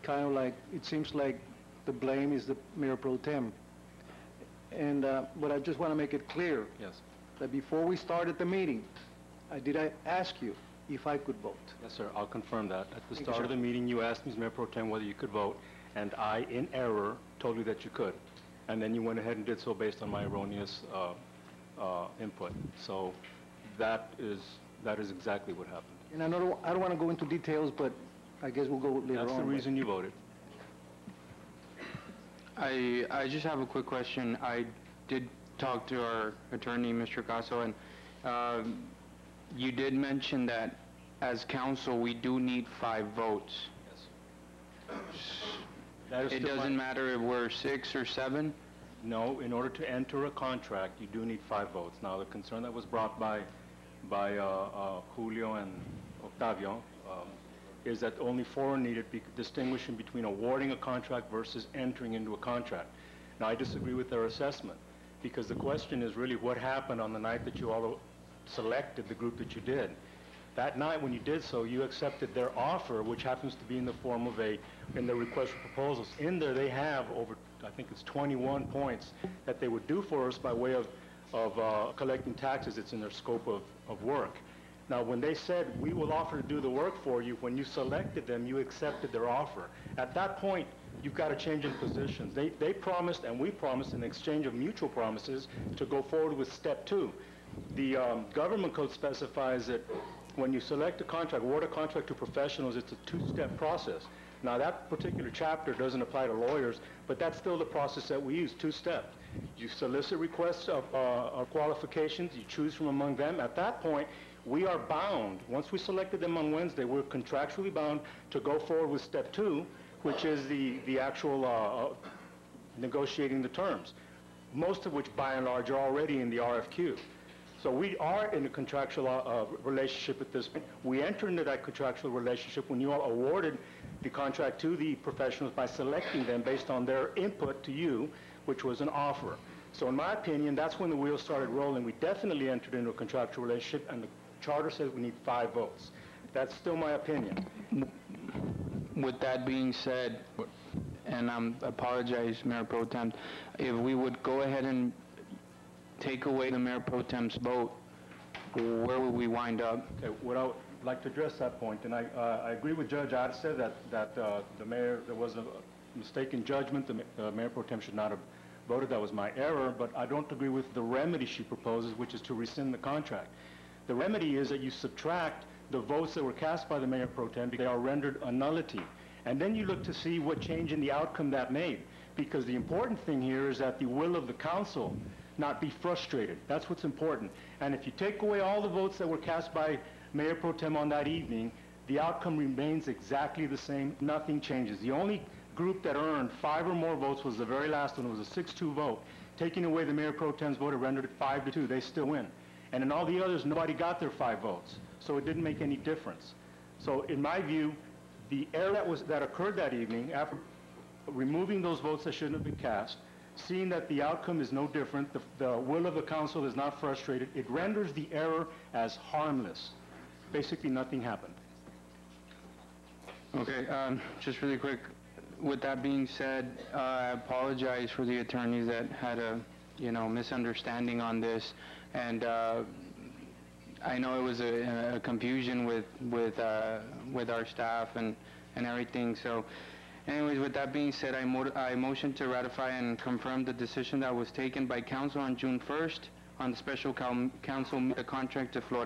kind of like, it seems like the blame is the Mayor Pro Tem. And, but I just want to make it clear. Yes. That before we started the meeting, I ask you if I could vote. Yes, sir. I'll confirm that. At the Thank you, start sir. of the meeting, you asked me, Mayor Pro Tem, whether you could vote, and I, in error, told you that you could. And then you went ahead and did so based on my erroneous input. So that is exactly what happened. And I don't want to go into details, but I guess we'll go later on. That's the reason you voted. I just have a quick question. I did talk to our attorney, Mr. Caso, and you did mention that as council, we do need 5 votes. Yes. It doesn't matter if we're 6 or 7? No, in order to enter a contract, you do need 5 votes. Now, the concern that was brought by Julio and Octavio is that only 4 are needed, distinguishing between awarding a contract versus entering into a contract. Now, I disagree with their assessment, because the question is really what happened on the night that you all selected the group that you did. That night when you did so, you accepted their offer, which happens to be in the form of in the request for proposals. In there, they have over, I think it's 21 points that they would do for us by way of collecting taxes. It's in their scope of work. Now, when they said, we will offer to do the work for you, when you selected them, you accepted their offer. At that point, you've got a change in positions. They promised, and we promised, in exchange of mutual promises, to go forward with step 2. The government code specifies that when you select a contract, award a contract to professionals, it's a 2-step process. Now, that particular chapter doesn't apply to lawyers, but that's still the process that we use, 2 steps. You solicit requests of qualifications, you choose from among them. At that point, we are bound. Once we selected them on Wednesday, we're contractually bound to go forward with step 2, which is the actual negotiating the terms, most of which, by and large, are already in the RFQ. So we are in a contractual relationship at this point. We entered into that contractual relationship when you all awarded the contract to the professionals by selecting them based on their input to you, which was an offer. So in my opinion, that's when the wheels started rolling. We definitely entered into a contractual relationship, and the charter says we need 5 votes. That's still my opinion. With that being said, and I apologize, Mayor Pro Tem, if we would go ahead and take away the Mayor Pro Tem's vote, where would we wind up? Okay, what I would like to address that point, and I agree with Judge Arce that the mayor, there was a mistaken judgment. The Mayor Pro Tem should not have voted. That was my error, but I don't agree with the remedy she proposes, which is to rescind the contract. The remedy is that you subtract the votes that were cast by the Mayor Pro Tem because they are rendered a nullity. And then you look to see what change in the outcome that made, because the important thing here is that the will of the council not be frustrated. That's what's important. And if you take away all the votes that were cast by Mayor Pro Tem on that evening, the outcome remains exactly the same. Nothing changes. The only group that earned 5 or more votes was the very last one. It was a 6-2 vote. Taking away the Mayor Pro Tem's vote, it rendered it 5-2. They still win. And in all the others, nobody got their 5 votes. So it didn't make any difference. So in my view, the error that occurred that evening, after removing those votes that shouldn't have been cast, seeing that the outcome is no different, the will of the council is not frustrated, it renders the error as harmless. Basically, nothing happened. Okay, just really quick, with that being said, I apologize for the attorneys that had a, misunderstanding on this, and I know it was a confusion with our staff and everything. So, anyways, with that being said, I motion to ratify and confirm the decision that was taken by council on June 1st on the special council the contract to Florida.